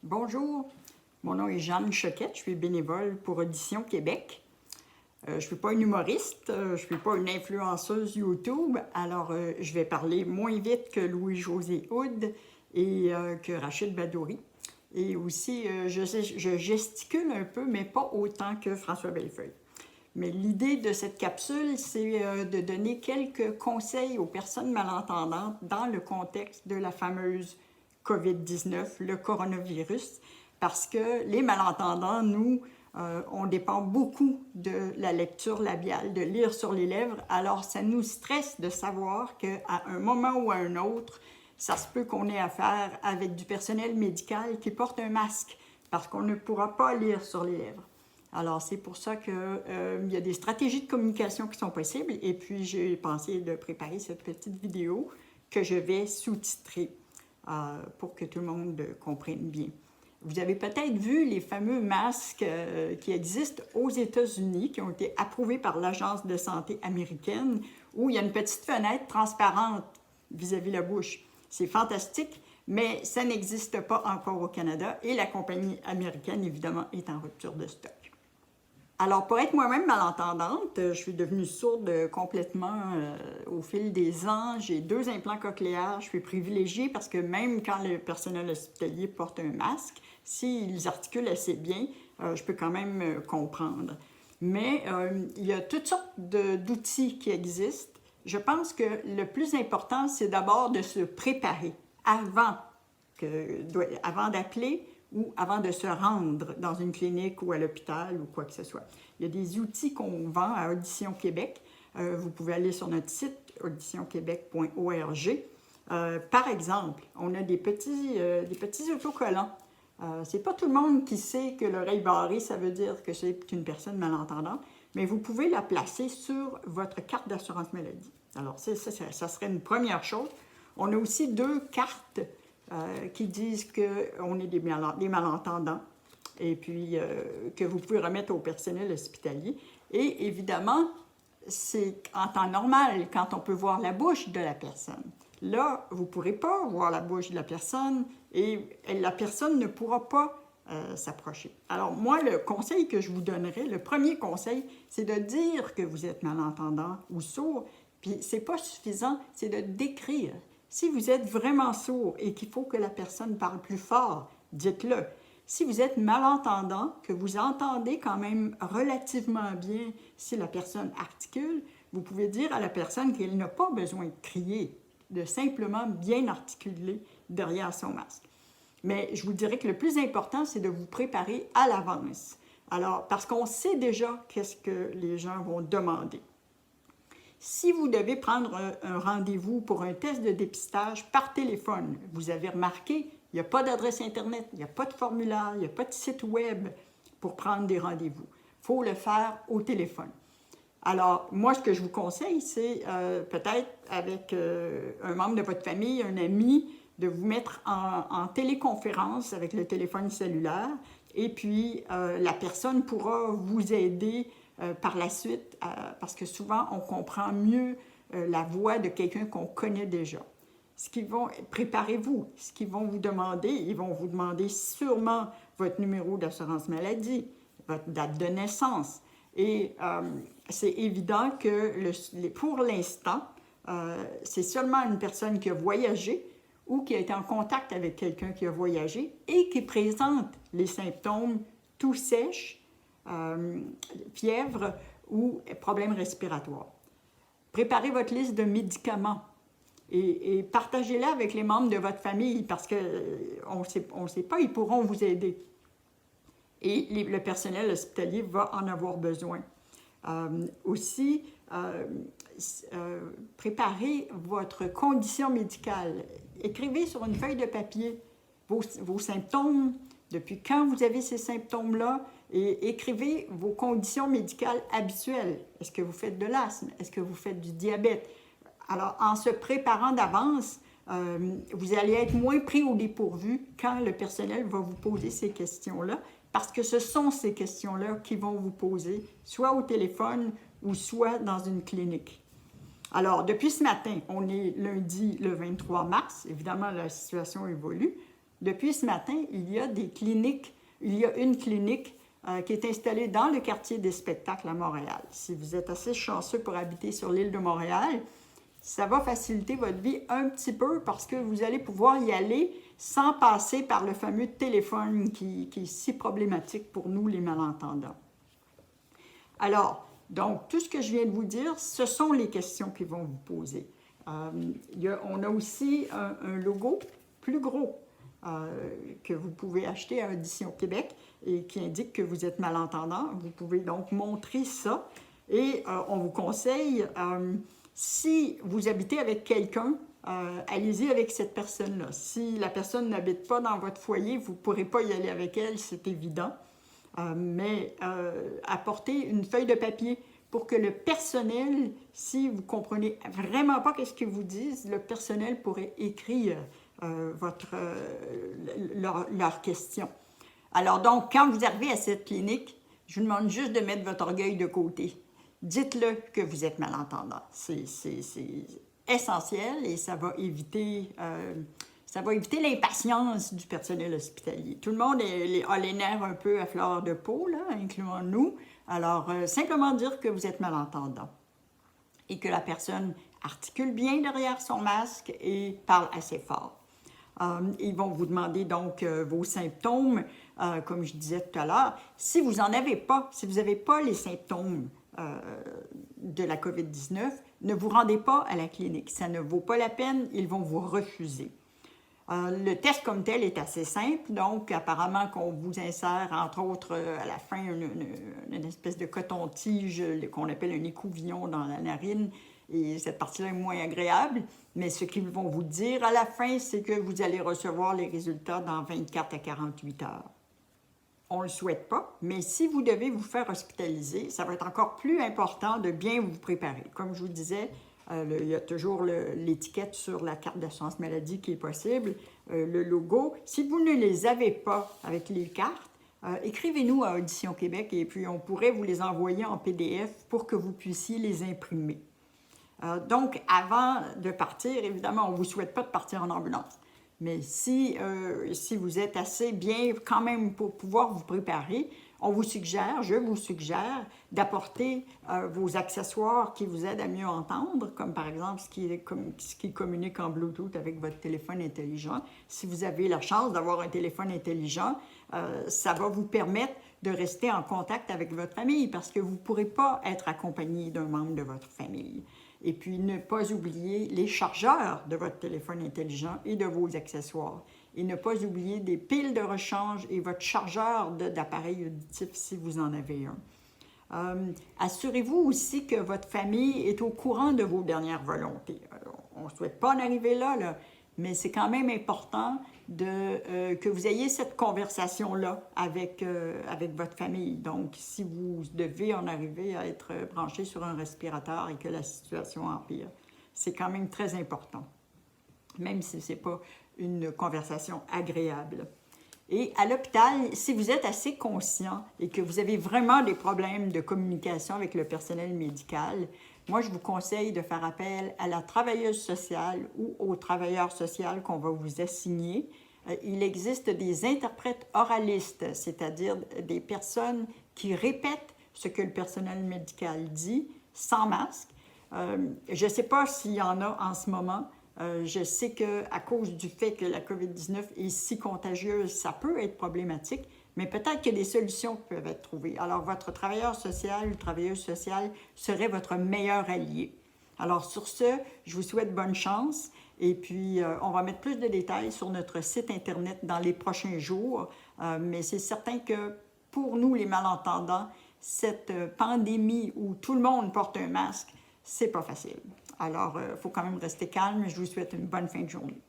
Bonjour, mon nom est Jeanne Choquette, je suis bénévole pour Audition Québec. Je ne suis pas une humoriste, je ne suis pas une influenceuse YouTube, alors je vais parler moins vite que Louis-José Hood et que Rachid Badouri. Et aussi, je gesticule un peu, mais pas autant que François Bellefeuille. Mais l'idée de cette capsule, c'est de donner quelques conseils aux personnes malentendantes dans le contexte de la fameuse COVID-19, le coronavirus, parce que les malentendants, nous, on dépend beaucoup de la lecture labiale, de lire sur les lèvres, alors ça nous stresse de savoir qu'à un moment ou à un autre, ça se peut qu'on ait affaire avec du personnel médical qui porte un masque, parce qu'on ne pourra pas lire sur les lèvres. Alors, c'est pour ça qu'il y a des stratégies de communication qui sont possibles. Et puis, j'ai pensé de préparer cette petite vidéo que je vais sous-titrer pour que tout le monde comprenne bien. Vous avez peut-être vu les fameux masques qui existent aux États-Unis, qui ont été approuvés par l'Agence de santé américaine, où il y a une petite fenêtre transparente vis-à-vis la bouche. C'est fantastique, mais ça n'existe pas encore au Canada et la compagnie américaine, évidemment, est en rupture de stock. Alors, pour être moi-même malentendante, je suis devenue sourde complètement au fil des ans. J'ai 2 implants cochléaires. Je suis privilégiée parce que même quand le personnel hospitalier porte un masque, s'ils articulent assez bien, je peux quand même comprendre. Mais il y a toutes sortes d'outils qui existent. Je pense que le plus important, c'est d'abord de se préparer avant d'appeler ou avant de se rendre dans une clinique ou à l'hôpital ou quoi que ce soit. Il y a des outils qu'on vend à Audition Québec. Vous pouvez aller sur notre site auditionquebec.org. Par exemple, on a des petits autocollants. C'est pas tout le monde qui sait que l'oreille barrée, ça veut dire que c'est une personne malentendante, mais vous pouvez la placer sur votre carte d'assurance maladie. Alors, ça serait une première chose. On a aussi 2 cartes qui disent qu'on est des malentendants et puis que vous pouvez remettre au personnel hospitalier. Et évidemment, c'est en temps normal, quand on peut voir la bouche de la personne. Là, vous ne pourrez pas voir la bouche de la personne et la personne ne pourra pas s'approcher. Alors, moi, le conseil que je vous donnerais, le premier conseil, c'est de dire que vous êtes malentendant ou sourd, puis c'est pas suffisant, c'est de décrire. Si vous êtes vraiment sourd et qu'il faut que la personne parle plus fort, dites-le. Si vous êtes malentendant, que vous entendez quand même relativement bien si la personne articule, vous pouvez dire à la personne qu'elle n'a pas besoin de crier, de simplement bien articuler derrière son masque. Mais je vous dirais que le plus important, c'est de vous préparer à l'avance. Alors, parce qu'on sait déjà qu'est-ce que les gens vont demander. Si vous devez prendre un rendez-vous pour un test de dépistage par téléphone, vous avez remarqué, il n'y a pas d'adresse Internet, il n'y a pas de formulaire, il n'y a pas de site web pour prendre des rendez-vous. Il faut le faire au téléphone. Alors, moi, ce que je vous conseille, c'est peut-être avec un membre de votre famille, un ami, de vous mettre en téléconférence avec le téléphone cellulaire et puis la personne pourra vous aider par la suite, parce que souvent, on comprend mieux la voix de quelqu'un qu'on connaît déjà. Préparez-vous. Ce qu'ils vont vous demander, ils vont vous demander sûrement votre numéro d'assurance maladie, votre date de naissance. Et c'est évident que pour l'instant, c'est seulement une personne qui a voyagé ou qui a été en contact avec quelqu'un qui a voyagé et qui présente les symptômes toux sèche, fièvre ou problèmes respiratoires. Préparez votre liste de médicaments et partagez-la avec les membres de votre famille parce qu'on ne sait pas, ils pourront vous aider. Et le personnel hospitalier va en avoir besoin. Aussi, préparez votre condition médicale. Écrivez sur une feuille de papier vos symptômes, depuis quand vous avez ces symptômes-là, et écrivez vos conditions médicales habituelles. Est-ce que vous faites de l'asthme? Est-ce que vous faites du diabète? Alors, en se préparant d'avance, vous allez être moins pris au dépourvu quand le personnel va vous poser ces questions-là, parce que ce sont ces questions-là qu'ils vont vous poser, soit au téléphone ou soit dans une clinique. Alors, depuis ce matin, on est lundi le 23 mars, évidemment la situation évolue, depuis ce matin, il y a une clinique qui est installée dans le quartier des spectacles à Montréal. Si vous êtes assez chanceux pour habiter sur l'île de Montréal, ça va faciliter votre vie un petit peu parce que vous allez pouvoir y aller sans passer par le fameux téléphone qui est si problématique pour nous, les malentendants. Alors, donc, tout ce que je viens de vous dire, ce sont les questions qu'ils vont vous poser. On a aussi un logo plus gros que vous pouvez acheter à Audition Québec et qui indique que vous êtes malentendant. Vous pouvez donc montrer ça et on vous conseille, si vous habitez avec quelqu'un, allez-y avec cette personne-là. Si la personne n'habite pas dans votre foyer, vous ne pourrez pas y aller avec elle, c'est évident. Mais apportez une feuille de papier pour que le personnel, si vous ne comprenez vraiment pas ce qu'ils vous disent, le personnel pourrait écrire leurs questions. Alors donc, quand vous arrivez à cette clinique, je vous demande juste de mettre votre orgueil de côté. Dites-le que vous êtes malentendant. C'est essentiel et ça va éviter l'impatience du personnel hospitalier. Tout le monde a les nerfs un peu à fleur de peau, là, incluant nous. Alors, simplement dire que vous êtes malentendant et que la personne articule bien derrière son masque et parle assez fort. Ils vont vous demander donc vos symptômes, comme je disais tout à l'heure. Si vous n'avez pas les symptômes de la COVID-19, ne vous rendez pas à la clinique. Ça ne vaut pas la peine, ils vont vous refuser. Le test comme tel est assez simple, donc apparemment qu'on vous insère, entre autres, à la fin, une espèce de coton-tige qu'on appelle un écouvillon dans la narine, et cette partie-là est moins agréable, mais ce qu'ils vont vous dire à la fin, c'est que vous allez recevoir les résultats dans 24 à 48 heures. On ne le souhaite pas, mais si vous devez vous faire hospitaliser, ça va être encore plus important de bien vous préparer. Comme je vous disais, il y a toujours l'étiquette sur la carte d'assurance maladie qui est possible, le logo. Si vous ne les avez pas avec les cartes, écrivez-nous à Audition Québec et puis on pourrait vous les envoyer en PDF pour que vous puissiez les imprimer. Donc, avant de partir, évidemment, on ne vous souhaite pas de partir en ambulance. Mais si vous êtes assez bien quand même pour pouvoir vous préparer, je vous suggère d'apporter vos accessoires qui vous aident à mieux entendre, comme par exemple ce qui communique en Bluetooth avec votre téléphone intelligent. Si vous avez la chance d'avoir un téléphone intelligent, ça va vous permettre de rester en contact avec votre famille parce que vous ne pourrez pas être accompagné d'un membre de votre famille. Et puis, ne pas oublier les chargeurs de votre téléphone intelligent et de vos accessoires. Et ne pas oublier des piles de rechange et votre chargeur d'appareil auditif si vous en avez un. Assurez-vous aussi que votre famille est au courant de vos dernières volontés. On ne souhaite pas en arriver là, mais c'est quand même important que vous ayez cette conversation-là avec votre famille. Donc, si vous devez en arriver à être branché sur un respirateur et que la situation empire, c'est quand même très important, même si ce n'est pas une conversation agréable. Et à l'hôpital, si vous êtes assez conscient et que vous avez vraiment des problèmes de communication avec le personnel médical, moi, je vous conseille de faire appel à la travailleuse sociale ou au travailleur social qu'on va vous assigner. Il existe des interprètes oralistes, c'est-à-dire des personnes qui répètent ce que le personnel médical dit sans masque. Je ne sais pas s'il y en a en ce moment. Je sais qu'à cause du fait que la COVID-19 est si contagieuse, ça peut être problématique, mais peut-être que des solutions peuvent être trouvées. Alors, votre travailleur social ou travailleuse sociale serait votre meilleur allié. Alors, sur ce, je vous souhaite bonne chance et puis on va mettre plus de détails sur notre site Internet dans les prochains jours, mais c'est certain que pour nous, les malentendants, cette pandémie où tout le monde porte un masque, c'est pas facile. Alors, il faut quand même rester calme. Je vous souhaite une bonne fin de journée.